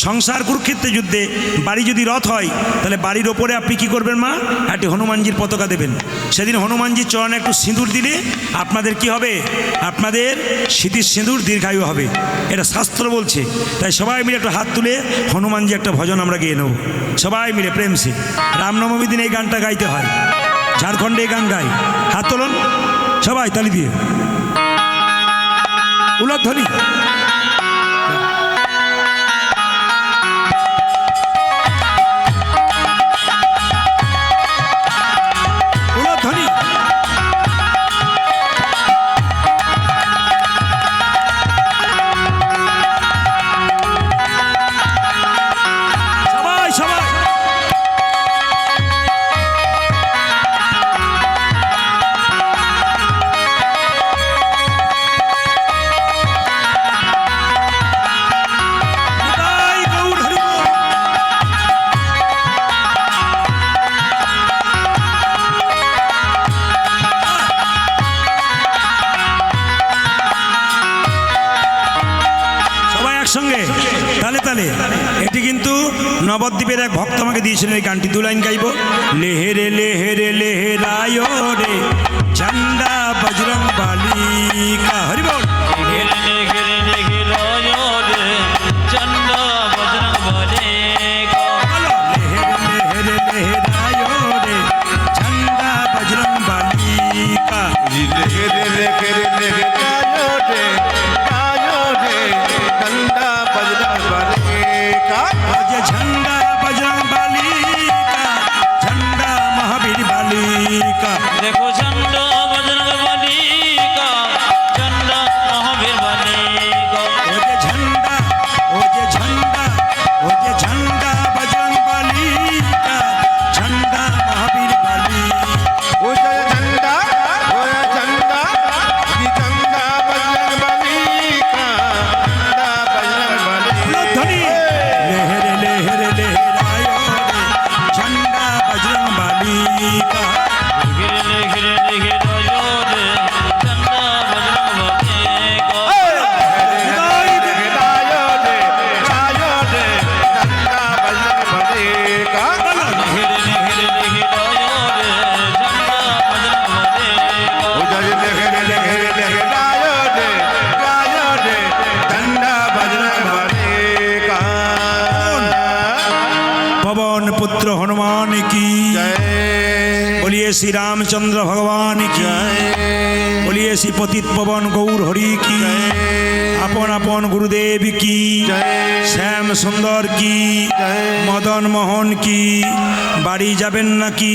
সংসার কুরুক্ষেত্রে যুদ্ধে বাড়ি যদি রথ হয় তাহলে বাড়ির ওপরে আপনি কি করবেন মা, একটি হনুমানজির পতাকা দেবেন। সেদিন হনুমানজির চরণে একটু সিঁদুর দিলে আপনাদের কি হবে, আপনাদের স্মৃতির সিঁদুর দীর্ঘায়ু হবে, এটা শাস্ত্র বলছে। তাই সবাই মিলে একটু হাত তুলে হনুমানজি একটা ভজন আমরা গেয়ে নেব সবাই মিলে প্রেম সে। রামনবমীর দিন এই গানটা গাইতে হয়, ঝাড়খণ্ডে এই গান গায়। হাত তোলন সবাই তালি দিয়ে, উলধ্বনি। সঙ্গে তালে তালে। এটি কিন্তু নবদ্বীপের এক ভক্ত আমাকে দিয়েছিলেন এই গানটি, দু লাইন গাইব। লেহেরে লেহেরে লেহেরায় রে ঝান্ডা বজরং বালি কা, হরি বল। पुत्र हनुमान की जय, बोलिए श्री रामचंद्र भगवान की जय, बोलिए श्री पतित पवन गौर हरि की जय, अपन अपन गुरुदेव की जय, श्याम सुंदर की जय, मदन मोहन की। बाड़ी जाबेन ना की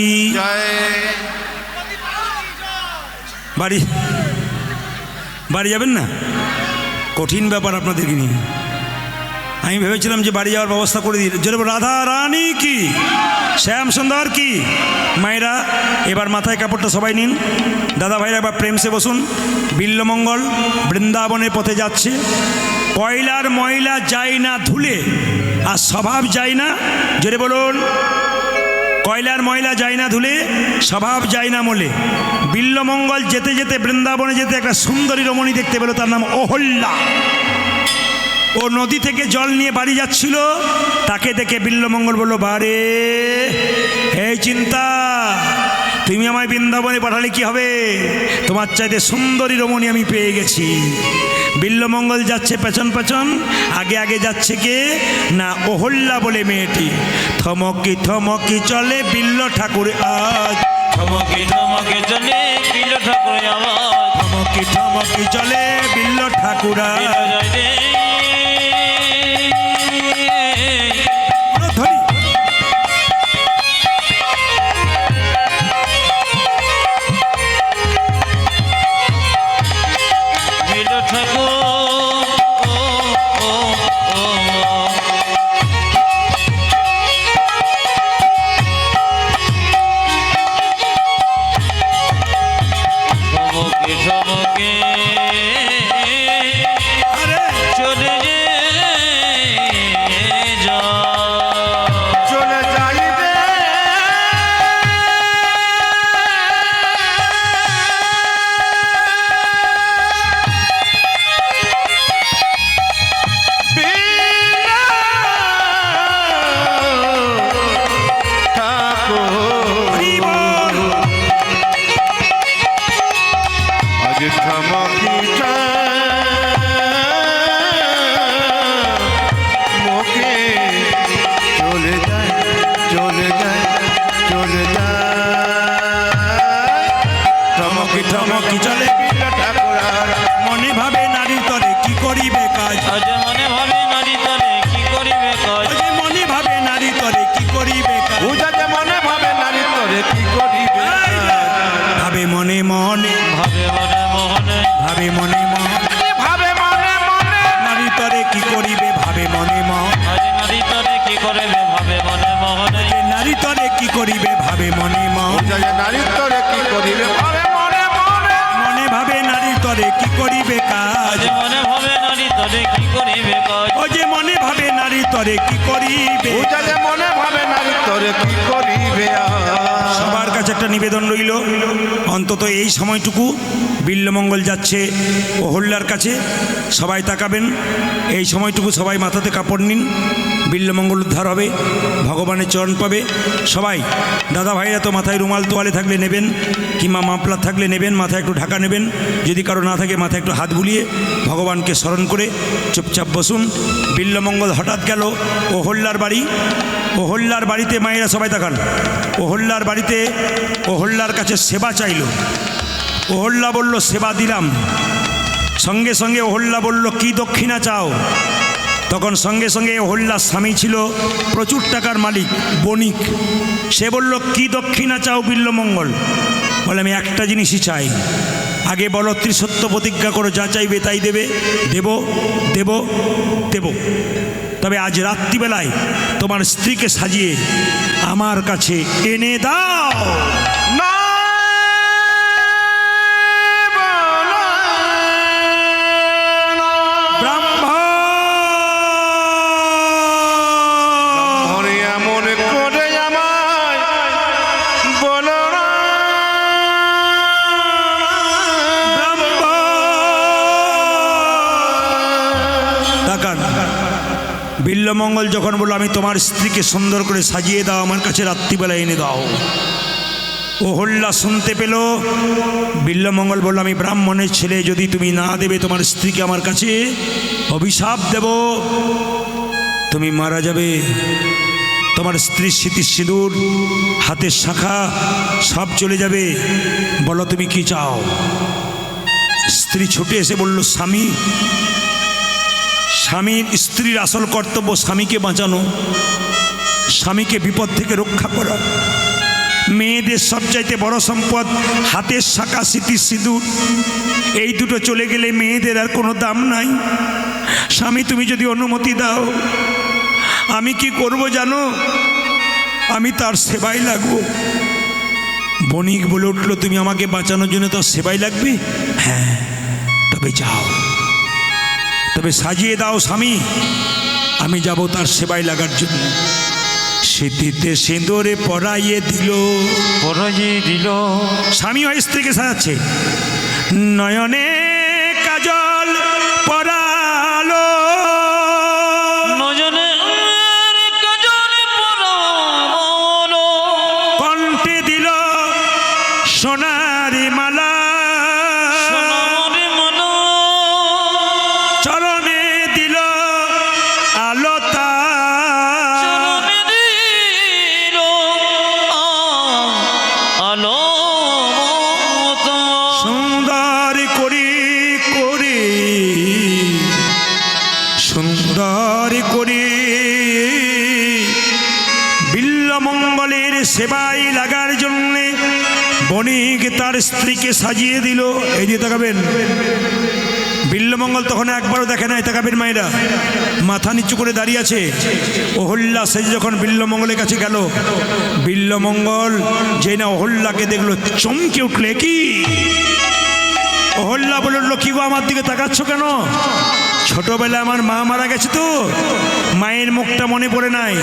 बाड़ी बाड़ी जाबेन ना, कठिन ব্যাপার আপনাদেরকে নিয়ে। আমি ভেবেছিলাম যে বাড়ি যাওয়ার ব্যবস্থা করে দিই। জোরে রাধা রানী কি, শ্যাম সুন্দর কি। মায়েরা এবার মাথায় কাপড়টা সবাই নিন, দাদা ভাইরা এবার প্রেম সে বসুন। বিল্লমঙ্গল বৃন্দাবনের পথে যাচ্ছে। কয়লার ময়লা যায় না ধুলে, আর স্বভাব যায় না, জোরে বলুন, কয়লার ময়লা যায় না ধুলে, স্বভাব যায় না মলে। বিল্লমঙ্গল যেতে যেতে বৃন্দাবনে যেতে একটা সুন্দরী রমণী দেখতে পেল, তার নাম অহল্যা। ও নদী থেকে জল নিয়ে বাড়ি যাচ্ছিল, তাকে দেখে বিল্লমঙ্গল বলল, বারে এই চিন্তা, তুমি আমায় বৃন্দাবনে পাঠালে কি হবে, তোমার চাইতে সুন্দরী রমণী আমি পেয়ে গেছি। বিল্লমঙ্গল যাচ্ছে পেছন পেছন, আগে আগে যাচ্ছে কে না অহল্যা বলে মেয়েটি। থমকি থমকি চলে বিল্ল ঠাকুর আজ, থমকি থমকি চলে বিল্ল ঠাকুর আওয়াজ, থমকি থমকি চলে বিল্ল ঠাকুর আজ। চলে কাজ ওই যে মনে ভাবে নারী তরে কি করিবে কাজ পূজা যে মনে ভাবে নারী তরে কি করিবে ভাবে মনে মনে ভাবে মনে মোহনে ভাবে মনে মনে ভাবে মনে মনে নারী তরে কি করিবে ভাবে মনে মনে আজ নারী তরে কি করবে ভাবে মনে মোহনে যে নারী তরে কি করিবে ভাবে মনে মনে পূজা যে নারী তরে কি করিবে ভাবে মনে মনে মনে ভাবে নারী তরে কি করিবে কাজ আজ মনে ভাবে নারী তরে কি করিবে কাজ ও যে মনে ভাবে নারী তরে কি করিবে পূজা যে মনে ভাবে নারী তরে কি করিবে সবার কাছে একটা নিবেদন রইল অন্তত এই সময়টুকু বিল্লমঙ্গল যাচ্ছে অহল্যার কাছে সবাই তাকাবেন এই সময়টুকু সবাই মাথাতে কাপড় নিন বিল্লমঙ্গল উদ্ধার হবে ভগবানের চরণ পাবে সবাই দাদা ভাইরা তো মাথায় রুমাল তোয়ালে থাকলে নেবেন কিংবা মাপলার থাকলে নেবেন মাথায় একটু ঢাকা নেবেন যদি কারো না থাকে মাথায় একটু হাত বুলিয়ে ভগবানকে স্মরণ করে চুপচাপ বসুন বিল্লমঙ্গল হঠাৎ গেল অহল্যার বাড়ি অহল্যার বাড়িতে মায়েরা সবাই তাকান অহল্যার বাড়িতে অহল্যার কাছে সেবা চাইল অহল্যা বলল সেবা দিলাম সঙ্গে সঙ্গে অহল্যা বলল কি দক্ষিণা চাও তখন সঙ্গে সঙ্গে অহল্যার স্বামী ছিল প্রচুর টাকার মালিক বণিক সে বলল কি দক্ষিণা চাও বিল্লমঙ্গল বলে আমি একটা জিনিসই চাই আগে বলো ত্রিসত্য প্রতিজ্ঞা করো যা চাইবে তাই দেবে দেব দেব দেব তবে আজ রাত্রিবেলায় তোমার স্ত্রীকে সাজিয়ে আমার কাছে এনে দাও মনে এমন করে আমায় বলো না তাকান বিল্লমঙ্গল যখন বলল আমি তোমার স্ত্রীকে সুন্দর করে সাজিয়ে দাও আমার কাছে রাত্রিবেলা এনে দাও অহল্যা শুনতে পেল বিল্লমঙ্গল বলল আমি ব্রাহ্মণের ছেলে যদি তুমি না দেবে তোমার স্ত্রীকে আমার কাছে অভিশাপ দেব তুমি মারা যাবে তোমার স্ত্রীর স্মৃতির সিঁদুর হাতের শাখা সব চলে যাবে বলো তুমি কি চাও স্ত্রী ছুটে এসে বলল স্বামী স্বামীর স্ত্রীর আসল কর্তব্য স্বামীকে বাঁচানো স্বামীকে বিপদ থেকে রক্ষা করা মেয়েদের সবচাইতে বড় সম্পদ হাতের শাখা স্মৃতির সিঁদুর এই দুটো চলে গেলে মেয়েদের আর কোনো দাম নাই স্বামী তুমি যদি অনুমতি দাও আমি কি করব জানো আমি তার সেবায় লাগবো বণিক বলে উঠল তুমি আমাকে বাঁচানোর জন্য তোর সেবায় লাগবে হ্যাঁ তবে যাও তবে সাজিয়ে দাও স্বামী আমি যাব তার সেবায় লাগার জন্য স্মৃতিতে সিঁদুরে পরাইয়ে দিল পরাজিয়ে দিল স্বামী হয় স্ত্রীকে সাজাচ্ছে নয়নে কাজল পরালো নজনে কাজল পরালো কণ্ঠে দিল সোনারি মালা সোনার মনো চরণে দিল আলতা চরণে দিল আলো মতো সুন্দর করি করি সুন্দর করি বিল্লমঙ্গলের সেবায় লাগার জন্যে বণিক তার স্ত্রীকে সাজিয়ে দিল এই দিয়ে তাকাবেন বিল্লমঙ্গল তখন একবারও দেখে নাই তাকাবেন মায়েরা মাথা নিচু করে দাঁড়িয়ে আছে অহল্যা সে যখন বিল্লমঙ্গলের কাছে গেল বিল্লমঙ্গল যে না অহল্যাকে দেখলো চমকে উঠলে কি অহল্যা বলল কি গো আমার দিকে তাকাচ্ছ কেন ছোটবেলায় আমার মা মারা গেছে তো মায়ের মুখটা মনে পড়ে নাই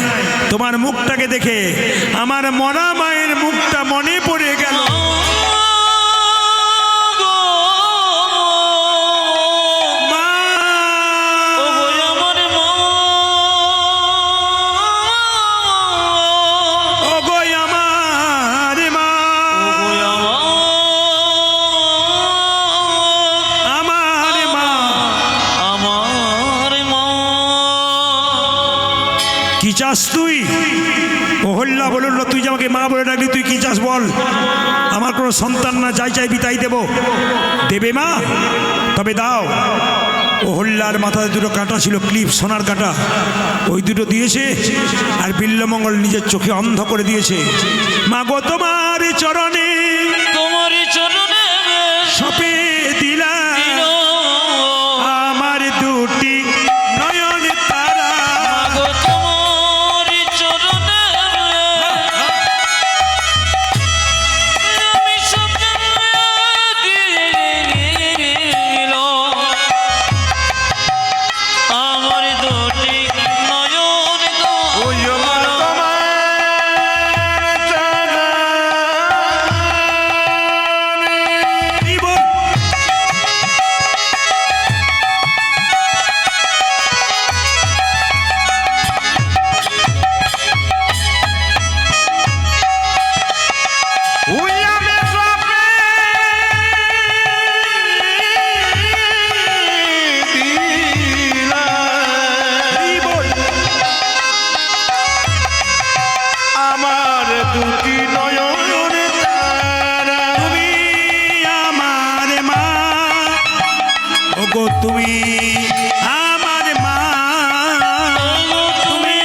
তোমার মুখটাকে দেখে আমার মরা মায়ের মুখটা মনে পড়ে গেল মা ওগো আমার মা আমার মা কি চাস তুই? অহল্যা বলল, তুই যে আমাকে মা বলে ডাকলি, তুই কি চাস বল? আমার কোনো সন্তান না, যাই চাইবি তাই দেব। দেবে মা? তবে দাও। অহল্যার মাথায় দুটো কাঁটা ছিল, ক্লিপ, সোনার কাঁটা, ওই দুটো দিয়েছে। আর বিল্বমঙ্গল নিজের চোখে অন্ধ করে দিয়েছে। মা গো তোমার চরণে, তোমার চরণে সপে দিলাম আমার দুটি নয়ন তারা। গো তোমার চরণে আমি সব দিল আমার দুটি নয়ন গো। ওই আমার তোমার চরণে। এই বল। ওই আমি স্বপ্নে দিলাম এই বল। আমার দুটি নয়ন তারা। তুমি আমার মা, ওগো তুমি আমার মা। ওগো তুমি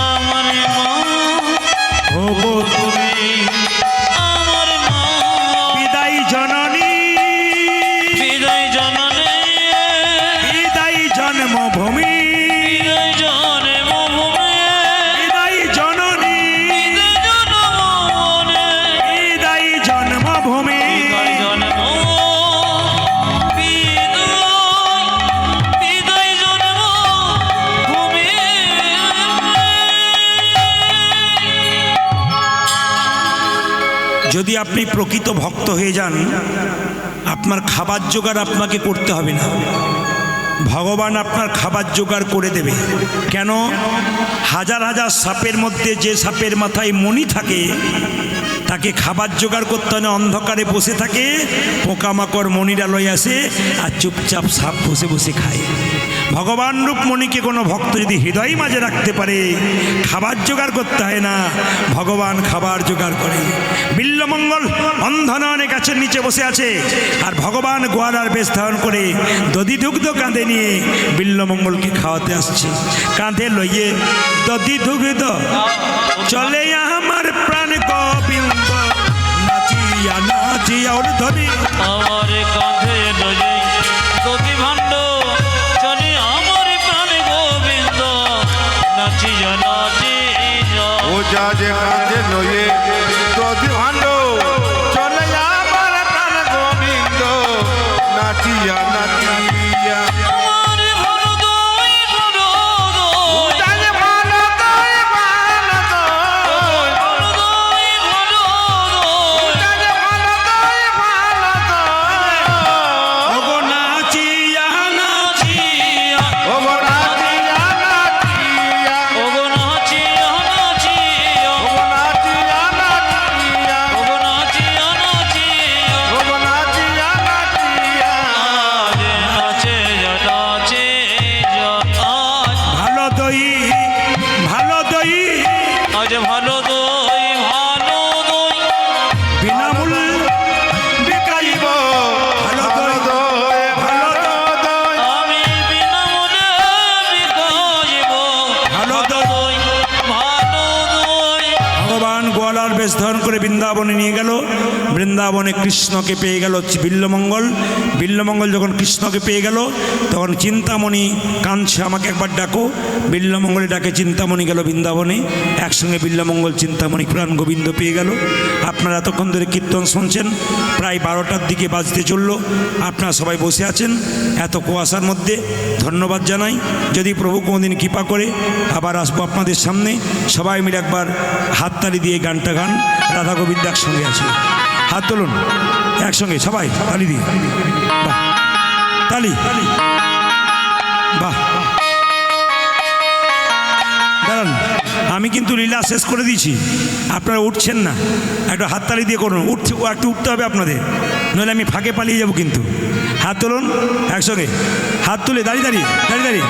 আমার মা, ওগো তুমি আমার মা। বিদায় জননী, বিদায় জননী, বিদায় জন্মভূমি, বিদায় জন্মভূমি, বিদায় জননী, বিদায় জন্মভূমি, বিদায় জন্মভূমি। বিদায় জন্মভূমি, বিদায় জন্মভূমি। যদি আপনি প্রকৃত ভক্ত হয়ে যান, আপনার খাবার জোগাড় আপনাকে করতে হবে না, ভগবান আপনার খাবার জোগাড় করে দেবে। কেন? হাজার হাজার সাপের মধ্যে যে সাপের মাথায় মণি থাকে, তাকে খাবার জোগাড় করতে হয় না, অন্ধকারে বসে থাকে, পোকামাকড় মণিরা লয়ে আসে আর চুপচাপ সাপ বসে বসে খায়। ভগবান রূপ মণিকে কোনো ভক্ত যদি হৃদয় মাঝে রাখতে পারে, খাবার জোগাড় করতে হয় না, ভগবান খাবার জোগাড় করে। বিল্বমঙ্গল অন্ধনয়নে গাছের নিচে বসে আছে, আর ভগবান গোয়ালার বেশ ধারণ করে দধি দুগ্ধ কাঁধে নিয়ে বিল্বমঙ্গলকে খাওয়াতে আসছে। কাঁধে লইয়ে দধি দুগ্ধ চলে আমার প্রাণ গোবিন্দ, নাচিয়া নাচিয়া ওর ধরি। আমার কাঁধে লয়ে দধি ভাণ্ড চলে আমার প্রাণ গোবিন্দ, নাচিয়া নাচিয়া। ও যা যে কাঁধে লয়ে দধি ভাণ্ড চলে আমার প্রাণ গোবিন্দ, নাচিয়া নাচিয়া। আমার ভালো দই, ভালো দই, তাই ভালো দই, ভালো দই। ভালো দই, ভালো দই। তাই ভালো দই, ভালো দই। ওগো নাচিয়া নাচিয়া, ও গো নাচিয়া নাচিয়া। ওগো নাচিয়া নাচিয়া, ও গো নাচিয়া নাচিয়া। ওগো নাচিয়া নাচিয়া। ও গো নাচিয়া নাচিয়া। আজ নাচে যা, নাচে যা, আজ ভালো দই, ভালো দই, আজ ভালো দই, ভালো দই। বিনামূল্য বিকাইব। ভালো ভালো দই, দই, ভালো দই। আমি বিনামূল্যে বিকাইব ভালো দই। ভালো দই। ভগবান গোয়ালার বেশ ধারণ করে বৃন্দাবনে নিয়ে গেল। বৃন্দাবনে কৃষ্ণকে পেয়ে গেল বিল্বমঙ্গল। বিল্বমঙ্গল যখন কৃষ্ণকে পেয়ে গেল, তখন চিন্তামণি কাঁদছে, আমাকে একবার ডাকো। বিল্বমঙ্গলে ডাকে চিন্তামণি গেল বৃন্দাবনে। একসঙ্গে বিল্বমঙ্গল চিন্তামণি প্রাণ গোবিন্দ পেয়ে গেল। আপনারা এতক্ষণ ধরে কীর্তন শুনছেন, প্রায় 12টার দিকে বাজতে চললো। আপনারা সবাই বসে আছেন এত কুয়াশার মধ্যে, ধন্যবাদ জানাই। যদি প্রভু কোনোদিন কৃপা করে আবার আসবো আপনাদের সামনে, সবাই মিলে একবার হাততালি দিয়ে গানটা গান। রাধা গোবিন্দ একসঙ্গে আছে, হাত তুলুন একসঙ্গে সবাই, তালি দিয়ে, বাহ, তালি, বাহ। দাঁড়ান, আমি কিন্তু লীলা শেষ করে দিয়েছি, আপনারা উঠছেন না, একটু হাততালি দিয়ে করুন। একটু উঠতে হবে আপনাদের, নইলে আমি ফাঁকে পালিয়ে যাব কিন্তু। হাত তুলুন একসঙ্গে, হাত তুলে দাঁড়িয়ে দাঁড়িয়ে দাঁড়িয়ে দাঁড়িয়ে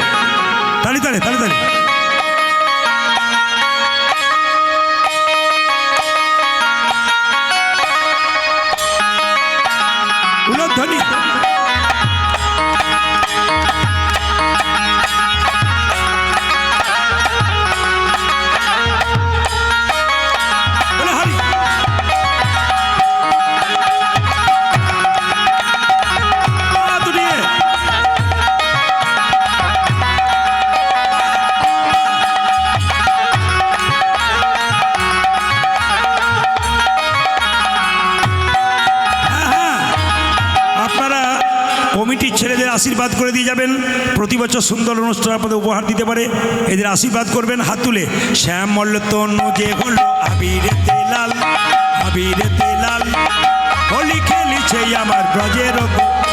তালি তালি তালি তালি। আশীর্বাদ করে দিয়ে যাবেন। প্রতি বছর সুন্দর অনুষ্ঠান আপনাদের উপহার দিতে পারে, এদের আশীর্বাদ করবেন হাত তুলে। শ্যামল তনু যে হলো আবিরেতে লাল, আবিরেতে লাল, হোলি খেলিছে আমার ব্রজের গোপাল।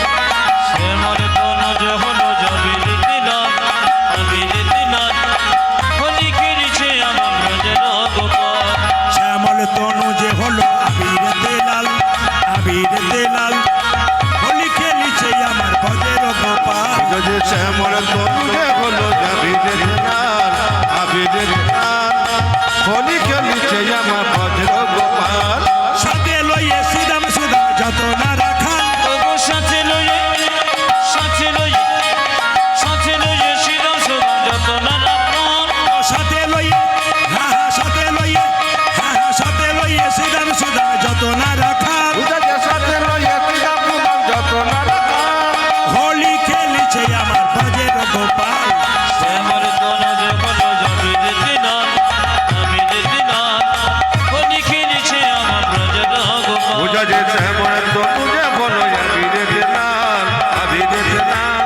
শ্যামল তনু যে হলো আবিরেতে লাল, আবিরেতে লাল, হোলি খেলিছে আমার ব্রজের গোপাল। শ্যামল তনু যে হলো আবিরেতে লাল, আবিরেতে লাল, হোলি খেলিছে আমার ব্রজের গোপাল। যদি শ্যামল তনুজে হলো আবিরেতে লাল, আবিরেতে লাল, হোলি খেলিছে আমার ভদ্র গোপাল। সাথে লইয়ে সুদাম সুদাম যত না রাখাল, তবু সাথে লইয়ে, সাথে লইয়ে, সাথে লইয়ে শ্রীরাম সুদাম যত না রাখাল। সাথে লইয়ে, হ্যাঁ হ্যাঁ সাথে লইয়ে, হ্যাঁ হ্যাঁ সাথে লইয়ে সুদাম সুদাম যত না রাখাল। উদাকে সাথে লইয়া শ্রীরাম সুদাম যত না রাখাল। হোলি খেলিছে আমার ব্রজের গোপাল। শ্যামল তনু যে হলো আবিরেতে লাল, আবিরেতে লাল, হোলি খেলিছে আমার ব্রজের গোপাল। উদাকে শ্যামল তনুজে হলো আবিরেতে লাল, আবিরেতে লাল,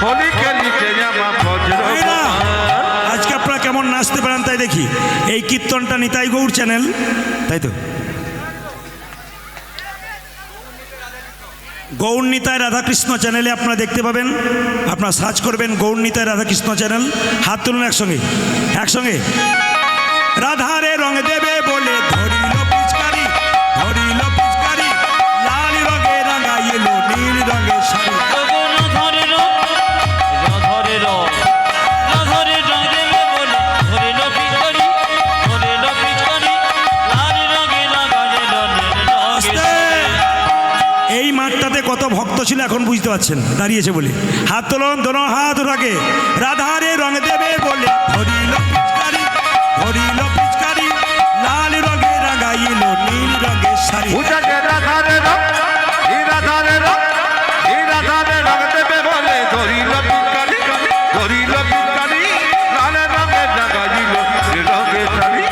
হোলি খেলিছে আমার ভদ্র ভাইরা, গোপাল। আজকে আপনারা কেমন নাচতে পারেন তাই দেখি। এই কীর্তনটা নিতাই গৌড় চ্যানেল, তাই তো? গৌড় নিতাই রাধাকৃষ্ণ চ্যানেলে আপনারা দেখতে পাবেন। আপনারা সার্চ করবেন গৌড় নিতাই রাধাকৃষ্ণ চ্যানেল। হাত তুলুন একসঙ্গে, একসঙ্গে। রাধারে রং দেবে বলে ধরিল পিচকারি, ধরিল পিচকারি, লাল রঙে রাঙাইল নীল রঙের শাড়ি। তবু রাধারে রং, রাধারে রং, রাধারে রং দেবে বলে ধরিল পিচকারি, ধরিল পিচকারি, লাল রঙে লাগাইল নীল রঙের আস্তে। শাড়ি। এই মাঠটাতে কত ভক্ত ছিল এখন বুঝতে পারছেন, দাঁড়িয়েছে বলে। হাত তোলন, দোনো হাত ওঠাকে। রাধারে রং দেবে বলে ধরিল পিচকারি, ধরিল পিচকারি, লাল রঙে রাঙাইল নীল রঙের শাড়ি। উদাকে রাধারে রং, এই রাধারে রং, এই রাধারে রং দেবে বলে ধরিল পিচকারি, ধরিল পিচকারি, লাল রঙের জাগাইল রঙের শাড়ি।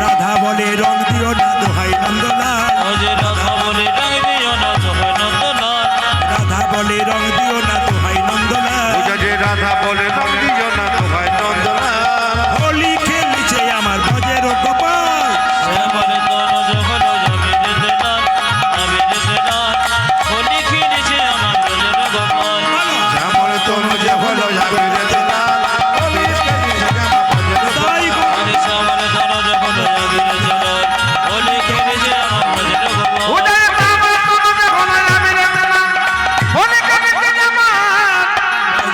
রাধা বলে রং দিও না দোহাই নন্দলাল, ওজে রাধা বলে রং দিও না তোহে নন্দলাল। রাধা বলে রং দিও না দোহাই নন্দলাল। উদাকে রাধা বলে রং দিও না তোমায় নন্দলাল। হোলি খেলিছে আমার ব্রজের গোপাল। শ্যামল তনু যে হলো আবিরেতে লাল, আবিরেতে লাল, হোলি খেলিছে আমার ব্রজের গোপাল। শ্যামল তনুজে হলো আবিরেতে লাল, হোলি খেলিছে আমার ভদ্র গোপাল। তাই গো। আরে শ্যামল তনু যে হলো আবিরেতে লাল, হোলি খেলিছে আমার ব্রজের গোপাল। উদয় শ্যামল তনুজে হলো আবিরেতে লাল, হোলি খেলিছে আমার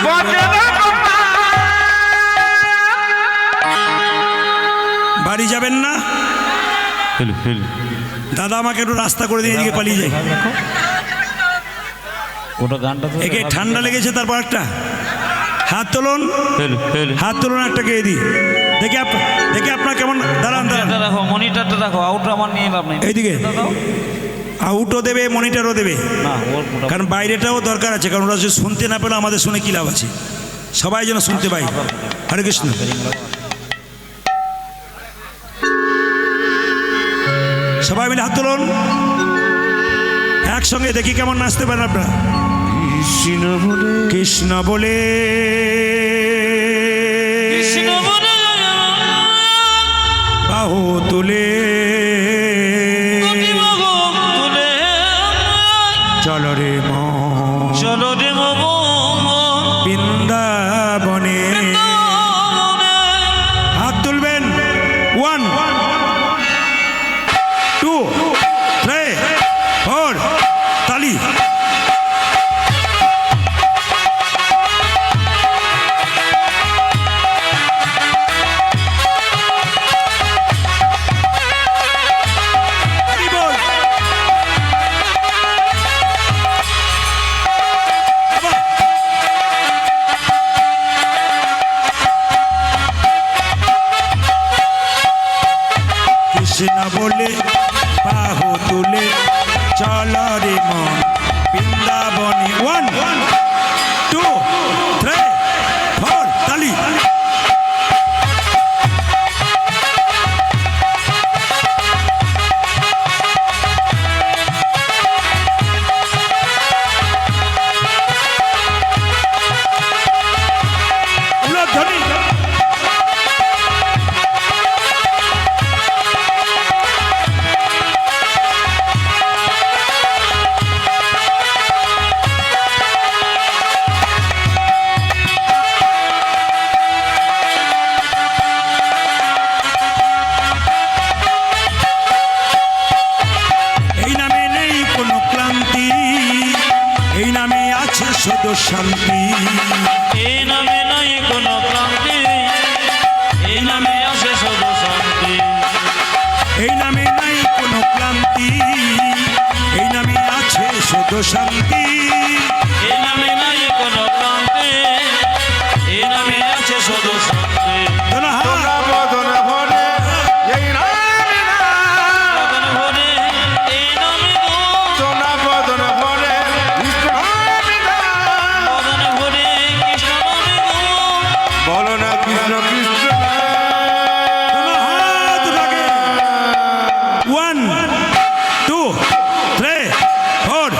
ভদ্র গোপাল। বাড়ি যাবেন না? ফেলু ফেলু দাদা আমাকে একটু রাস্তা করে দিয়ে এদিকে পালিয়ে যাই। ওটা গানটা তো একে ঠান্ডা লেগেছে, তারপর একটা। হাত তুলুন, ফেলু ফেলু হাত তুলুন একটাকে এদি। দেখি দেখি আপনার কেমন। দাঁড়ান দাঁড়ান, এটা রাখো, মনিটরটা রাখো, আউট আমার নিয়ে লাভ নেই। এইদিকে। এটা দাও। আউটও দেবে, মনিটরও দেবে, না ওর মোটা কারণ বাইরেটাও দরকার আছে। কারণ ওরা যদি শুনতে না পেলে আমাদের শুনে কী লাভ আছে? সবাই যেন শুনতে পাই। হরে কৃষ্ণ। সবাই মিলে হাত তুলুন একসঙ্গে, দেখি কেমন নাচতে পারেন আপনারা। কৃষ্ণ বলে কৃষ্ণ বলে বাহু তুলে তুলে চল রে মন চলো রে মম বৃন্দাবনে। হাত তুলবেন। 1 2 3 4 তালি। কৃষ্ণ বলে বাহু তুলে চল রে মন বৃন্দাবনে। 1 2 3 4 তালি। শান্তি। এই নামে নাই কোনো ক্লান্তি, এই নামে আসে শুধু শান্তি। এই নামে নাই কোনো ক্লান্তি, এই নামে আছে শুধু শান্তি। এই নামে নাই কোনো ক্লান্তি, এই নামে আছে শুধু শান্তি। তোমরা বদন ভরে এই নামে নাম। বদন ভরে এই নামে গো, তোমরা বদন ভরে কৃষ্ণ নামে নাম। বদন ভরে কৃষ্ণ নামে গো। বলো না কৃষ্ণ কৃষ্ণ হাত লাগে 1 2 3 4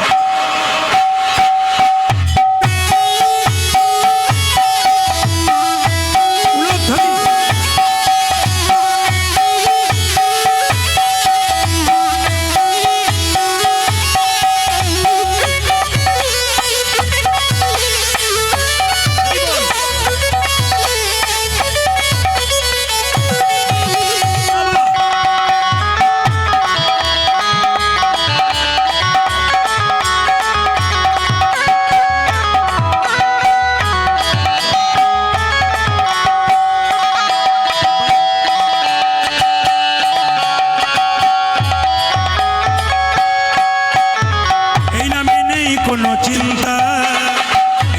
এই নামে নেই কোনো চিন্তা,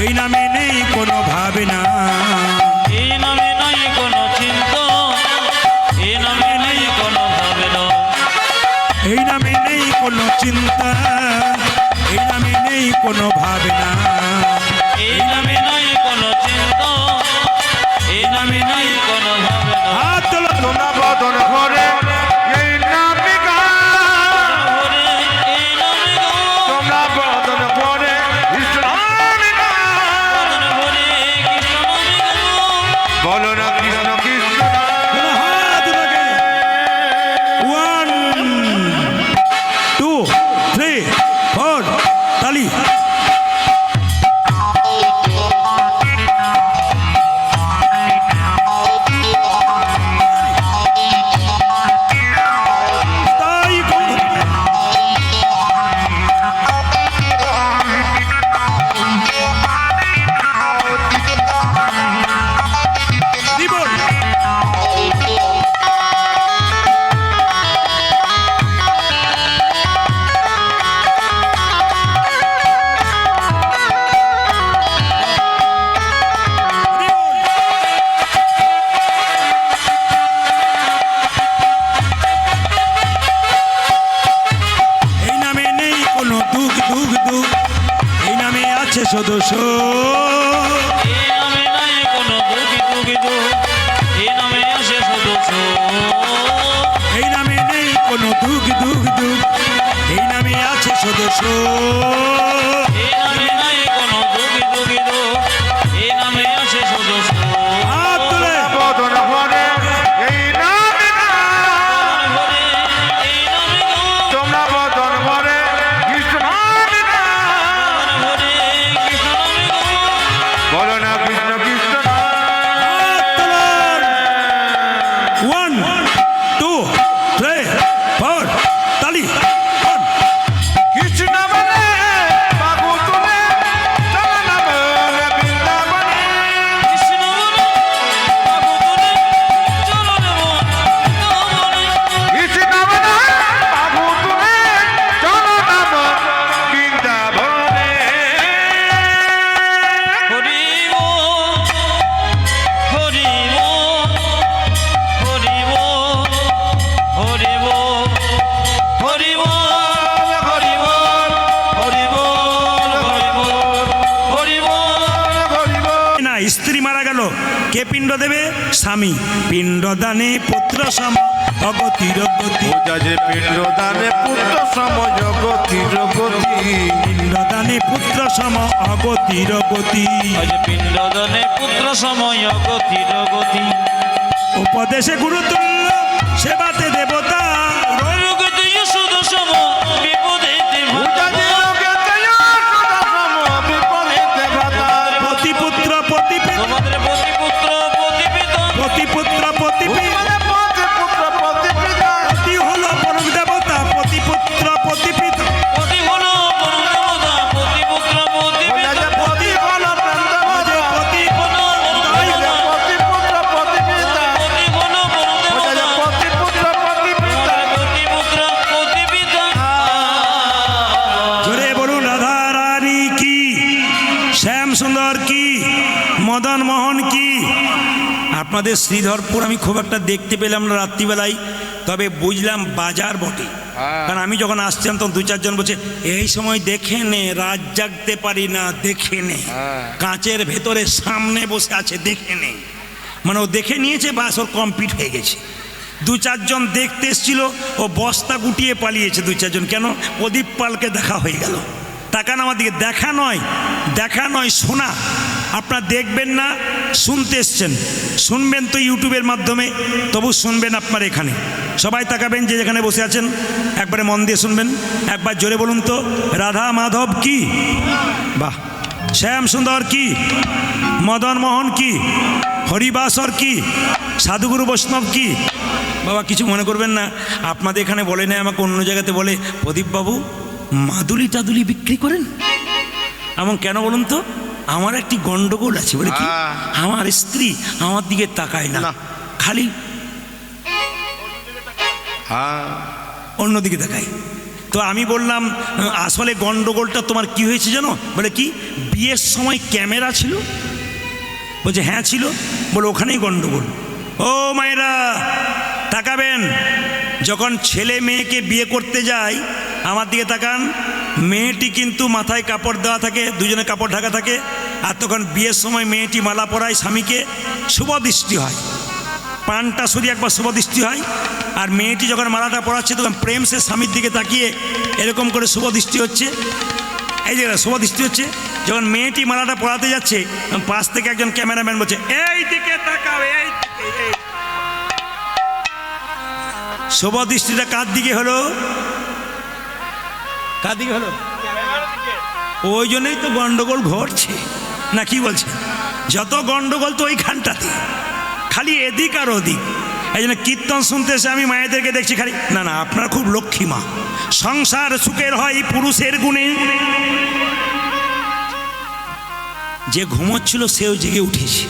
এই নামে নেই কোনো ভাবনা। এই নামে নাই কোনো চিন্তা, এই নামে নাই কোনো ভাবনা। এই নামে নেই কোনো চিন্তা, এই নামে নেই কোনো ভাবনা। এই নামে নাই কোনো চিন্তা, এই নামে নাই কোনো ভাবনা। হাত তোলো। তোমরা বদন ভরে এই নামে গান। ভরে এই নামে গো, তোমরা বদন ভরে কৃষ্ণ নামে নাম। বদন ভরে কৃষ্ণ নামে গো। বলো না কৃষ্ণ কৃষ্ণ নাম। হাত লাগে 1 2 3 4 তালি। তাই জীবন এই নামে নেই কোনো দুঃখ দুঃখ দুঃখ, এই নামে আছে শুধু সুখ। এই নামে নাই কোনো দুঃখী দুঃখী দুঃখ, এই নামে আসে শুধু সুখ। এই নামে নেই কোনো দুঃখ দুঃখ দুঃখ, এই নামে আছে শুধু সুখ। এই নামে নাই কোনো দুঃখী দুঃখী দুঃখ, এই নামে আসে শুধু সুখ। হাত তুলে। বদন ভরে এই নামে গান। বদন ভরে এই নামে গো, তোমরা বদন ভরে কৃষ্ণ নামে নাম। বদন ভরে কৃষ্ণ নামে গো। বলো না কৃষ্ণ কৃষ্ণ নাম। হাত তোলেন। 1 2 3 4 তালি। কৃষ্ণ বলে বাবু তুলে চলো না বলে বৃন্দাবনে। কৃষ্ণ বলে বাবু তুলে চলো রে মন বৃন্দাবনে। কৃষ্ণ বলে বাবু তুলে চলো না বৃন্দাবনে। হরি বল, হরি বল, হরি বল, হরি বল, হরি বল, হরি বল, হরি বল, হরি বল, হরি বল। হরি বল। না স্ত্রী মারা গেল, কে পিণ্ড দেবে? স্বামী। পিণ্ড দানে পুত্র সম অগতির গতি। পূজা যে পিণ্ড দানে পুত্র সম জগতির গতি। পিণ্ড দানে পুত্র সম অগতির গতি। আজ পিণ্ডদানে পুত্র সময় গতির গতি। উপদেশে গুরুতুল্য, সেবাতে দেবতা। রোগতে শুধু সম বিপদেতে পূজা যে লোকে তেয় সদা সম বিপদেতে ভ্রাতা। পতিপুত্র পতিপিতা, তোমাদের প্রতিপুত্র প্রতিপিতা। পতিপুত্র পতিপিতা। মানে পতি পুত্র পতি পিতা। পতি হলো পরম দেবতা, পতিপুত্র পতিপিতা। পতি হলো পরম দেবতা, প্রতিপুত্র পূজা যে প্রতিপিতা। পতি আপনাদের শ্রীধরপুর আমি খুব একটা দেখতে পেলাম না রাত্রিবেলায়, তবে বুঝলাম বাজার বটে। কারণ আমি যখন আসছিলাম তখন 2-4 জন বলছে এই সময় দেখে নে, রাত জাগতে পারি না, দেখে নে, কাঁচের ভেতরে সামনে বসে আছে, দেখে নে। মানে ও দেখে নিয়েছে, বাস ওর কমপ্লিট হয়ে গেছে। 2-4 জন দেখতে এসেছিল, ও বস্তা গুটিয়ে পালিয়েছে 2-4 জন। কেন? প্রদীপ পালকে দেখা হয়ে গেল। তাকান আমার দিকে, দেখা নয় শোনা। আপনারা দেখবেন না, শুনতে এসছেন, শুনবেন তো ইউটিউবের মাধ্যমে, তবু শুনবেন আপনার এখানে। সবাই তাকাবেন, যে যেখানে বসে আছেন একবারে মন দিয়ে শুনবেন। একবার জোরে বলুন তো, রাধা মাধব কি? বাহ। শ্যাম সুন্দর কি? মদন মোহন কি? হরিবাসর কি? সাধুগুরু বৈষ্ণব কি? বাবা কিছু মনে করবেন না, আপনাদের এখানে বলে না, আমাকে অন্য জায়গাতে বলে প্রদীপবাবু মাদুলি টাদুলি বিক্রি করেন। এমন কেন বলুন তো? আমার একটি গন্ডগোল আছে। বলে কি? আমার স্ত্রী আমার দিকে তাকায় না, খালি অন্যদিকে তাকায়। তো আমি বললাম আসলে গন্ডগোলটা তোমার কি হয়েছে জানো? বলে কি, বিয়ের সময় ক্যামেরা ছিল? বলছে হ্যাঁ ছিল। বলে ওখানেই গন্ডগোল। ও মায়েরা তাকাবেন, যখন ছেলে মেয়েকে বিয়ে করতে যায়, আমার দিকে তাকান, মেয়েটি কিন্তু মাথায় কাপড় দেওয়া থাকে, দুজনে কাপড় ঢাকা থাকে। আর তখন বিয়ের সময় মেয়েটি মালা পরায় স্বামীকে, শুভ দৃষ্টি হয়, পানটা সরিয়ে একবার শুভ দৃষ্টি হয়। আর মেয়েটি যখন মালাটা পরাচ্ছে তখন প্রেম সে স্বামীর দিকে তাকিয়ে এরকম করে শুভ দৃষ্টি হচ্ছে। এই যে শুভ দৃষ্টি হচ্ছে। যখন মেয়েটি মালাটা পরাতে যাচ্ছে, পাশ থেকে একজন ক্যামেরাম্যান বলছে এই দিকে তাকাও, এই দিকে। শুভ দৃষ্টিটা কার দিকে হলো? কার দিকে হলো? ওই জন্যই তো গন্ডগোল ঘটছে, না কি বলছে? যত গন্ডগোল তো ওইখানটাতে, খালি এদিক আর ওদিক। এই জন্য কীর্তন শুনতে এসে আমি মায়েদেরকে দেখছি খালি, না না আপনার খুব লক্ষ্মী মা, সংসার সুখের হয় পুরুষের গুণে। যে ঘুমোচ্ছিল সেও জেগে উঠেছে।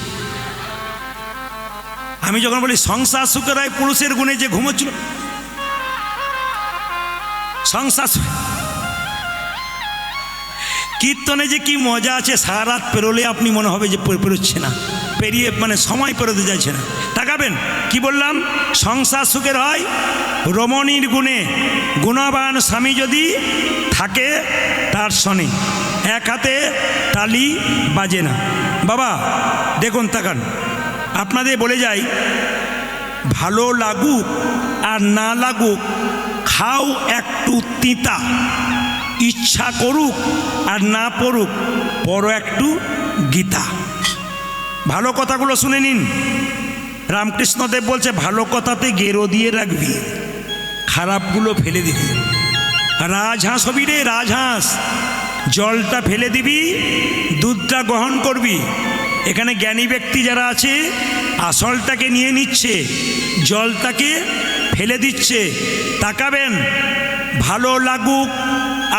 আমি যখন বলি সংসার সুখের হয় পুরুষের গুণে, যে ঘুমোচ্ছিল সংসার। কীর্তনে যে কি মজা আছে, সারা রাত পেরোলে আপনি মনে হবে যে পেরোচ্ছে না, পেরিয়ে মানে সময় পেরোতে যাচ্ছে না। তাকাবেন কি বললাম, সংসার সুখের হয় রমণীর গুণে, গুণবান স্বামী যদি থাকে তার শনি, এক হাতে তালি বাজে না। বাবা দেখুন, তাকান, আপনাদের বলে যাই, ভালো লাগুক আর না লাগুক, খাও একটু তিতা, ইচ্ছা করুক আর না পড়ুক, পড়ো একটু গীতা। ভালো কথাগুলো শুনে নিন। রামকৃষ্ণদেব বলছে ভালো কথাতে গেরো দিয়ে রাখবি, খারাপগুলো ফেলে দিবি। রাজহাঁস হবি রে, রাজহাঁস। জলটা ফেলে দিবি, দুধটা গ্রহণ করবি। এখানে জ্ঞানী ব্যক্তি যারা আছে আসলটাকে নিয়ে নিচ্ছে, জলটাকে ফেলে দিচ্ছে। তাকাবেন, ভালো লাগুক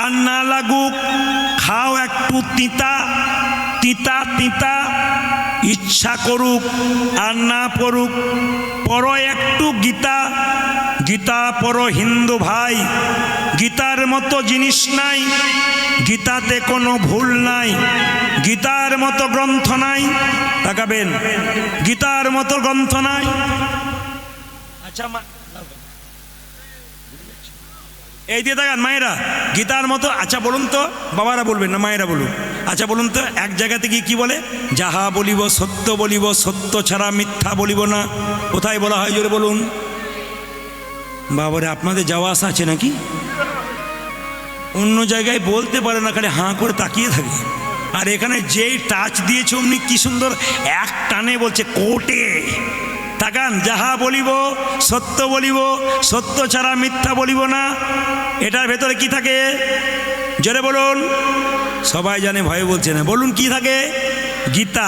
আর না লাগুক, খাও একটু তিতা, তিতা তিতা, ইচ্ছা করুক আর না পড়ুক, পড়ো একটু গীতা। গীতা পড়ো হিন্দু ভাই, গীতার মতো জিনিস নাই, গীতাতে কোনো ভুল নাই, গীতার মতো গ্রন্থ নাই। তাকাবেন, গীতার মতো গ্রন্থ নাই। আচ্ছা এই দিয়ে তাকান মায়েরা, গীতার মতো। আচ্ছা বলুন তো, বাবারা বলবেন না, মায়েরা বলুন। আচ্ছা বলুন তো, এক জায়গাতে গিয়ে কি বলে, যাহা বলিব সত্য বলিব, সত্য ছাড়া মিথ্যা বলিব না। কোথায় বলা হয় জোরে বলুন? বাবারে আপনাদের যাওয়া আসা আছে নাকি? অন্য জায়গায় বলতে পারে না, খালি হাঁ করে তাকিয়ে থাকে। আর এখানে যেই টাচ দিয়েছে অমনি কি সুন্দর এক টানে বলছে কোর্টে। তাকান, যাহা বলিব সত্য বলিব, সত্য ছাড়া মিথ্যা বলিব না। এটার ভেতরে কি থাকে জোরে বলুন? সবাই জানে, ভয়ে বলছে না, বলুন কি থাকে? গীতা।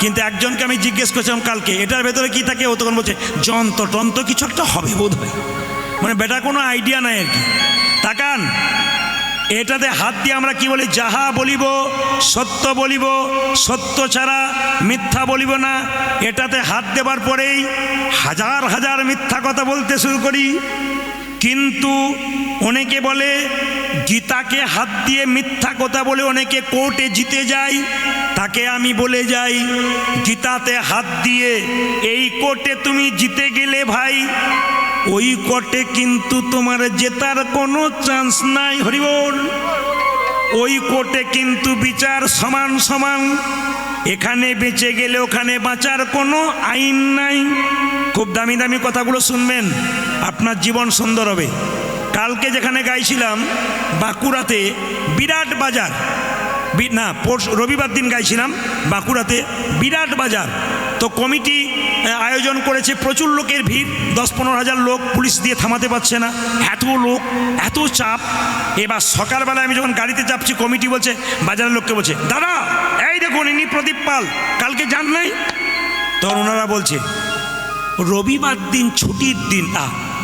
কিন্তু একজনকে আমি জিজ্ঞেস করছিলাম কালকে, এটার ভেতরে কি থাকে? ও তখন বলছে যন্ত্র টন্ত্র কিছু একটা হবে বোধ হয়, মানে বেটা কোনো আইডিয়া নাই আর কি। তাকান, এটাতে হাত দিয়ে আমরা কি বলি? যাহা বলিব সত্য বলিব, সত্য ছাড়া মিথ্যা বলিব না। এটাতে হাত দেবার পরেই হাজার হাজার মিথ্যা কথা বলতে শুরু করি। কিন্তু অনেকে বলে গীতাকে হাত দিয়ে মিথ্যা কথা বলে অনেকে কোর্টে জিতে যায়, তাকে আমি বলে যাই গীতাতে হাত দিয়ে এই কোর্টে তুমি জিতে গেলে ভাই, ওই কোর্টে কিন্তু তোমার জেতার কোনো চান্স নাই। হরি বল। ওই কোর্টে কিন্তু বিচার সমান সমান, এখানে বেঁচে গেলে ওখানে বাঁচার কোনো আইন নাই। খুব দামি দামি কথাগুলো শুনবেন, আপনার জীবন সুন্দর হবে। কালকে যেখানে গাইছিলাম বাঁকুড়াতে বিরাট বাজার, না রবিবার দিন গাইছিলাম বাঁকুড়াতে বিরাট বাজার। তো কমিটি আয়োজন করেছে, প্রচুর লোকের ভিড়, 10-15 হাজার লোক, পুলিশ দিয়ে থামাতে পারছে না, এত লোক, এত চাপ। এবার সকালবেলায় আমি যখন গাড়িতে চাপছি, কমিটি বলছে, বাজারের লোককে বলছে, দাদা এই দেখুন ইনি প্রদীপ পাল, কালকে যান নাই? তখন ওনারা বলছে রবিবার দিন ছুটির দিন,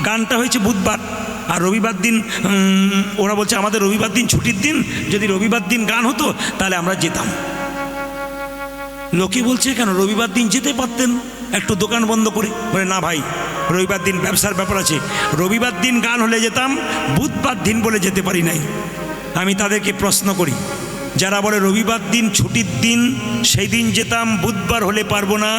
গানটা হয়েছে বুধবার আর রবিবার দিন, ওরা বলছে আমাদের রবিবার দিন ছুটির দিন, যদি রবিবার দিন গান হতো তাহলে আমরা যেতাম। লোকে বলছে কেন রবিবার দিন যেতে পারতেন একটু দোকান বন্ধ করে? বলে না ভাই, রবিবার দিন ব্যবসার ব্যাপার আছে, রবিবার দিন গান হলে যেতাম, বুধবার দিন বলে যেতে পারি নাই। আমি তাদেরকে প্রশ্ন করি, যারা বলে রবিবার দিন ছুটির দিন সেই দিন যেতাম, বুধবার হলে পারবো না,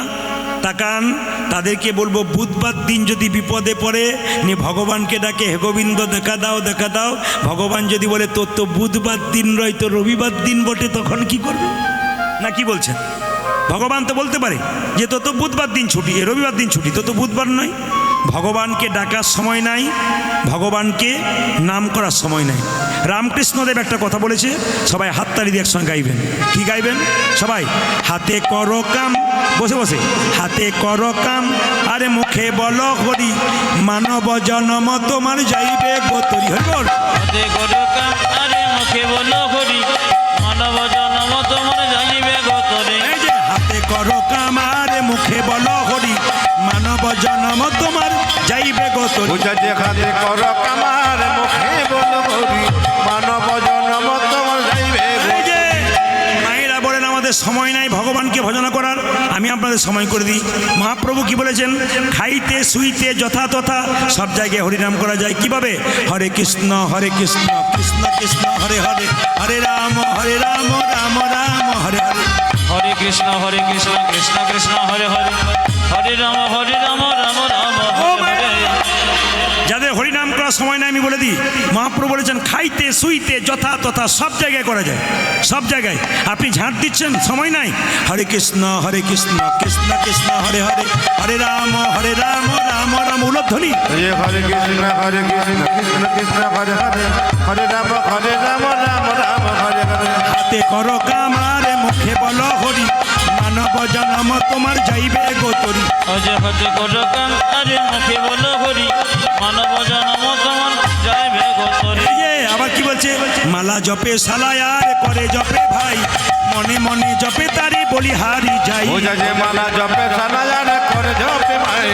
তাকান তাদেরকে বলবো বুধবার দিন যদি বিপদে পড়ে নিয়ে ভগবানকে ডাকে, হে গোবিন্দ দেখা দাও দেখা দাও, ভগবান যদি বলে তোর তো বুধবার দিন রয়, তো রবিবার দিন বটে, তখন কি করবে? না কি বলছেন? ভগবান তো বলতে পারে যে তোর তো বুধবার দিন ছুটি, রবিবার দিন ছুটি, তো বুধবার নয়। ভগবানকে ডাকার সময় নাই, ভগবানকে নাম করার সময় নাই। রামকৃষ্ণদেব একটা কথা বলেছে, সবাই হাততালি দিয়ে একসঙ্গে গাইবেন। কি গাইবেন সবাই? হাতে করো কাম, বসে বসে হাতে করো কাম, আরে মুখে বলো হরি, মানব জনম তোমার যাইবে গোতরি। হরি বল। হাতে করো কাম, আরে মুখে বলো হরি, মানব জনম তোমার যাইবে গোতরে। এই যে হাতে করো কাম, আরে মুখে বলো হরি, মানব জনম তোমার যাইবে গোতরি। বুঝা যে হাতে করো কামার, মুখে বলো হরি, মানব জনম তোমার যাইবে। এই যে মায়েরা বলেন আমাদের সময় নাই ভগবানকে ভজনা করার, আমি আপনাদের সময় করে দিই। মহাপ্রভু কি বলেছেন? খাইতে শুইতে যথা তথা সব জায়গায় হরিনাম করা যায়। কিভাবে? হরে কৃষ্ণ কৃষ্ণ কৃষ্ণ হরে হরে, হরে রাম রাম রাম হরে হরে। হরে কৃষ্ণ কৃষ্ণ কৃষ্ণ হরে হরে, হরে রাম রাম রাম হরে হরে। যাদের হরিনাম করার সময় নাই আমি বলে দিই, মহাপ্রভু বলেছেন খাইতে শুইতে যথা তথা সব জায়গায় করা যায়, সব জায়গায়। আপনি ঝাঁট দিচ্ছেন, সময় নাই, হরে কৃষ্ণ কৃষ্ণ কৃষ্ণ হরে হরে, হরে রাম রাম রাম উলধ্বনি। হরে কৃষ্ণ কৃষ্ণ কৃষ্ণ হরে হরে, হরে রাম রাম রাম হরে হরে। হাতে করো কাম, আরে মুখে বলো হরি, মানব জনম তোমার যাইবে গোতরি। হজে হজে করো কাম, আরে মুখে বলো হরি, মানব জনম তোমার যাইবে গোতরে। এই যে আবার কি বলছে? মালা জপে সালায় আর করে জপে ভাই, মনে মনে জপে তারে বলি হারি যাই। বুঝা যে মালা জপে সানায়ার করে জপে ভাই,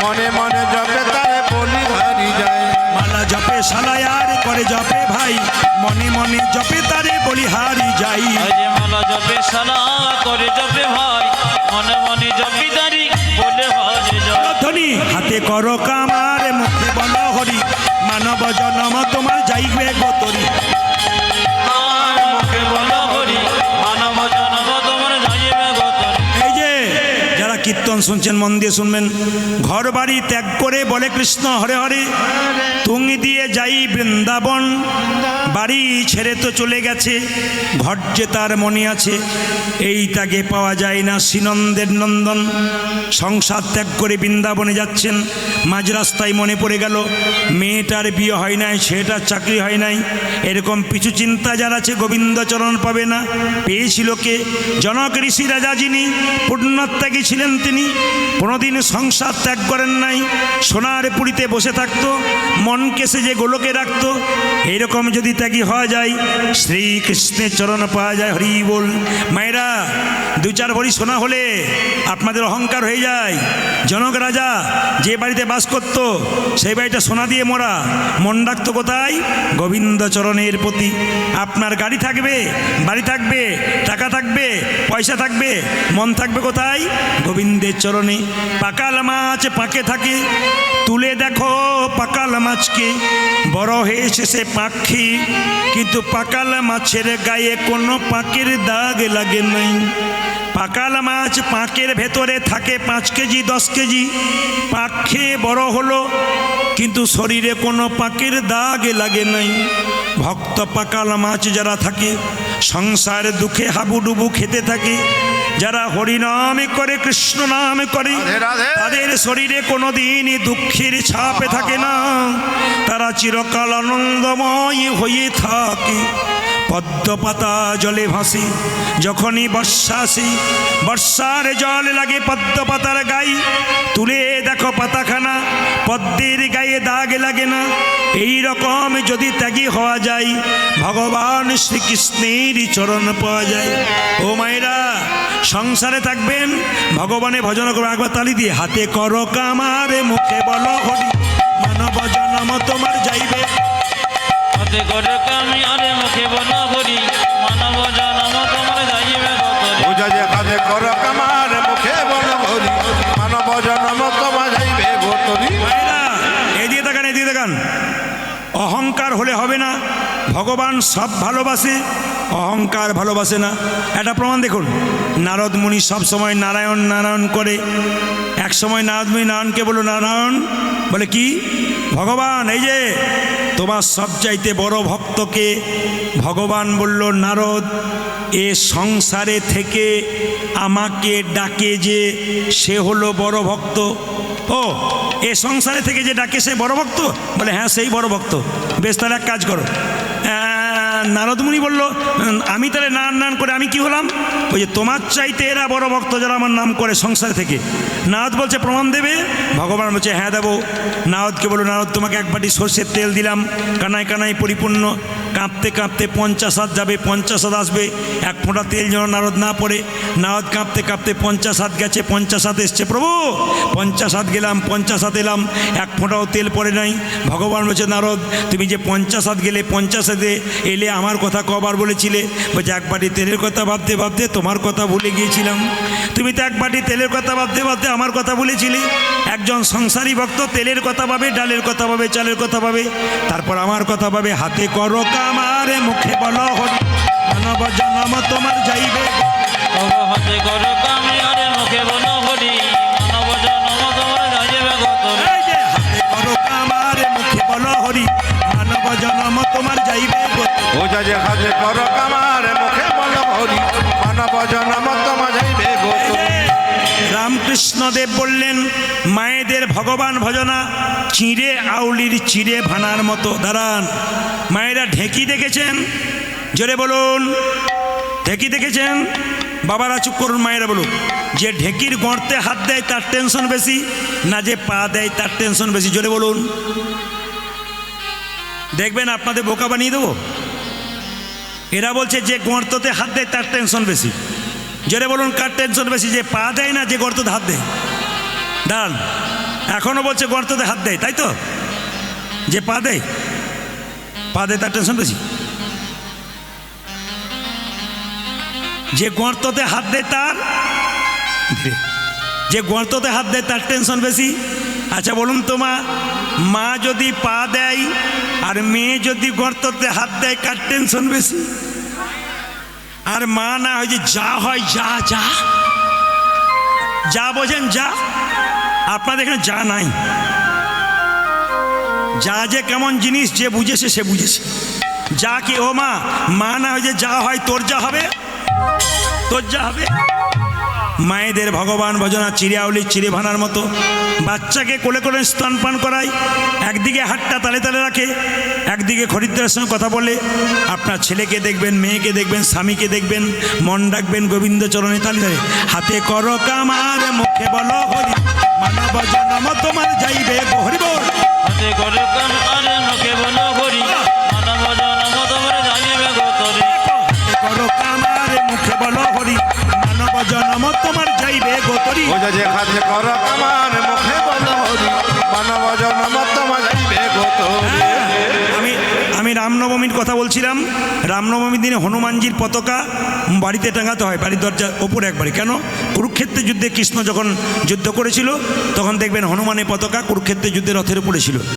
মনে মনে জপে তারে বলি হারি যায়। মালা জপে সালায় আর করে জপে ভাই, মনে মনে জপে তারে বলি হারি যাই। হজে মালা জপে সালা করে জপে ভাই, মনে মনে জপি দারি বলে হরে জয়। ধ্বনি হাতে করো কাম, আরে মুখে বলো হরি, মানব জনম তোমার যাইবে গোতরি। আমার মুখে বলো হরি, মানব জনম তোমার যাইবে গোতরে। এই যে যারা কীর্তন শুনছেন মন দিয়ে শুনবেন, ঘর বাড়ি ত্যাগ করে বলে কৃষ্ণ হরে হরে, তুঙ্গি দিয়ে যাই বৃন্দাবন, বাড়ি ছেড়ে তো চলে গেছে, ঘর যে তার মনে আছে, এই ত্যাগে পাওয়া যায় না শ্রীনন্দের নন্দন। সংসার ত্যাগ করে বৃন্দাবনে যাচ্ছেন, মাঝ রাস্তায় মনে পড়ে গেল মেয়েটার বিয়ে হয় নাই, ছেলেটার চাকরি হয় নাই, এরকম পিছু চিন্তা যার আছে গোবিন্দচরণ পাবে না। পেয়েছিল কে? জনক ঋষি রাজা, যিনি পুণ্যত্যাগী ছিলেন, তিনি কোনোদিন সংসার ত্যাগ করেন নাই, সোনার পুরীতে বসে থাকতো, মনকে সে যে গোলকে রাখতো। এইরকম যদি ত্যাগী হওয়া যায়, শ্রীকৃষ্ণের চরণ পাওয়া যায়। হরি বল। মায়েরা, 2-4 ভরি সোনা হলে আপনাদের অহংকার হয়ে যায়। জনক রাজা যে বাড়িতে বাস করত, সেই বাড়িটা সোনা দিয়ে মোড়া, মন রাখতো কোথায়? গোবিন্দ চরণের প্রতি। আপনার গাড়ি থাকবে, বাড়ি থাকবে, টাকা থাকবে, পয়সা থাকবে, মন থাকবে কোথায়? গোবিন্দের চরণে। পাকাল মাছ পাকে থাকে, তুলে দেখো পাকাল মাছকে, বড় হয়েছে সে পাখি, কিন্তু পাকাল মাছের গায়ে কোনো পাকের দাগ লাগে নাই। পাকাল মাছ পাকের ভেতরে থাকে 5 কেজি 10 কেজি, পাক খেয়ে বড় হলো, কিন্তু শরীরে কোনো পাকের দাগ লাগে নাই। ভক্ত পাকাল মাছ যারা থাকে, সংসার দুঃখে হাবুডুবু খেতে থাকে, যারা হরিনাম করে কৃষ্ণ নাম করে, রাধে রাধে। তাদের শরীরে কোনো দিনই দুঃখের ছাপে থাকে না, তারা চিরকাল আনন্দময় হয়ে থাকে। পদ্ম পাতা জলে ভাসে, যখনই বর্ষা আসে, বর্ষার জল লাগে পদ্ম পাতার গায়ে, তুলে দেখো পাতাখানা, পদ্মের গায়ে দাগ লাগে না। এই রকম যদি ত্যাগী হওয়া যায়, ভগবান শ্রীকৃষ্ণের চরণ পাওয়া যায়। ও মায়েরা, সংসারে থাকবেন, ভগবানের ভজন করবে, একবার তালি দিয়ে হাতে করো কামারে, মুখে বলো হরি, মানব জনম তোমার যাইবে। হাতে করে কামি আরে মুখে বলো হরি, মানব জনম তোমার যাইবে গতরে। পূজা যে কাজে কর কামার, মুখে বল হরি, মানব জনম তোমা যাইবে গোতরি। মায়েরা, এদিকে তাকান, এদিকে তাকান। অহংকার হলে হবে না। ভগবান সব ভালোবাসে, অহংকার ভালোবাসে না। একটা প্রমাণ দেখুন, নারদ মুনি সব সময় নারায়ণ নারায়ণ করে। এক সময় নারদ মুনি নারায়ণকে বলল, নারায়ণ, বলে কি? ভগবান, এই যে তোমার সবচাইতে বড় ভক্তকে। ভগবান বলল, নারদ, এ সংসারে থেকে আমাকে ডাকে যে, সে হলো বড় ভক্ত। ও, এ সংসারে থেকে যে ডাকে সে বড় ভক্ত? বলে হ্যাঁ, সেই বড় ভক্ত। বেশ, তাহলে এক কাজ করো। নারদমুনি বলল, আমি তাহলে নান নান করে আমি কি হলাম? ওই যে তোমার চাইতে এরা বড় ভক্ত, যারা আমার নাম করে সংসার থেকে। নারদ বলছে, প্রমাণ দেবে? ভগবান বলছে, হ্যাঁ দেবো। নারদকে বলল, নারদ, তোমাকে এক বাটি সর্ষের তেল দিলাম, কানায় কানায় পরিপূর্ণ, কাঁপতে কাঁপতে 50 হাত যাবে, 50 হাত আসবে, এক ফোঁটা তেল যেন নারদ না পড়ে। নারদ কাঁপতে কাঁপতে 50 হাত গেছে, 50 হাত এসছে, প্রভু 50 হাত গেলাম, 50 হাত এলাম, এক ফোঁটাও তেল পড়ে নাই। ভগবান বলছে, নারদ, তুমি যে 50 হাত গেলে, 50 হাতে এলে, আমার কথা কবার বলেছিলে? বলছে, এক বাটি তেলের কথা ভাবতে ভাবতে তোমার কথা ভুলে গিয়েছিলাম। তুমি তো এক বাটি তেলের কথা ভাবতে ভাবতে আমার কথা ভুলেছিলে। একজন সংসারী ভক্ত তেলের কথা ভাবে, ডালের কথা ভাবে, চালের কথা ভাবে, তারপর আমার কথা ভাবে। হাতে করো কামারে, মুখে বলো হরি, মানব জনম তোমার যাইবে। তবে হাতে করে কামি আরে মুখে বলো হরি, মানব জনম তোমার যাইবে গতরে। এই যে হাতে করো কামারে, মুখে বলো হরি, মানব জনম তোমার যাইবে। পূজা যে কাজে কর কামার, মুখে বল হরি, মানব জনম তোমা যাইবে গোতরি। রামকৃষ্ণদেব বললেন, মায়েদের ভগবান ভজনা চিঁড়ে আউলির চিঁড়ে ভানার মতো। দাঁড়ান, মায়েরা ঢেঁকি দেখেছেন? জোরে বলুন, ঢেঁকি দেখেছেন? বাবারা চুপ করুন, মায়েরা বলুন। যে ঢেঁকির গর্তে হাত দেয় তার টেনশন বেশি, না যে পা দেয় তার টেনশন বেশি? জোরে বলুন। দেখবেন আপনাদের বোকা বানিয়ে দেবো। এরা বলছে যে গর্ততে হাত দেয় তার টেনশন বেশি। জোরে বলুন, কার টেনশন বেশি? যে পা দেয় না যে গর্ততে হাত দেয়? দাঁড়ান, এখনও বলছে গর্ততে হাত দেয়, তাই তো? যে পা দেয় তার টেনশন বেশি। যে গর্ততে হাত দেয় তার, যে গর্ততে হাত দেয় তার টেনশন বেশি। আচ্ছা বলুন তো, মা যদি পা দেয় আর মেয়ে যদি গর্ততে হাত দেয়, কার টেনশন বেশি? আর মা না হয় যে যা হয়, যা যা যা বোঝেন, যা। আপনাদের এখানে যা নাই। যা যে কেমন জিনিস, যে বুঝেছে সে বুঝেছে। যা কি ও মা না হয় যে যা হয় তোর যা হবে, তোর যা হবে। মায়েদের ভগবান ভজনা চিড়িয়াউলি চিড়ে ভানার মতো। বাচ্চাকে কোলে কোলে স্তনপান করায়, একদিকে হাতটা তালে তালে রাখে, একদিকে খরিদ্দারের সঙ্গে কথা বলে। আপনার ছেলেকে দেখবেন, মেয়েকে দেখবেন, স্বামীকে দেখবেন, মন ডাকবেন গোবিন্দ চরণে তালি ধরে। হাতে করো কামার, মুখে বলো হরি, মানব জনম তোমার যাইবে গো। হরি বল। হাতে করে কামি আরে মুখে বলো হরি, মানব জনম তোমার যাইবে গতরে। হাতে করো কামার, মুখে বলো হরি, মানব জনম তোমার যাইবে গোতরি। পূজা যে কাজে কর কামার, মুখে বল হরি, মানব জনম তোমা যাইবে গোতরি। আমি রামনবমীর কথা বলছিলাম, রামনবমীর দিনে হনুমানজির পতাকা বাড়িতে টাঙাতে হয়, বাড়ির দরজার ওপরে একবারে। কেন? কুরুক্ষেত্রের যুদ্ধে কৃষ্ণ যখন যুদ্ধ করেছিল তখন দেখবেন হনুমানের পতাকা কুরুক্ষেত্রের যুদ্ধে রথের উপরে ছিল।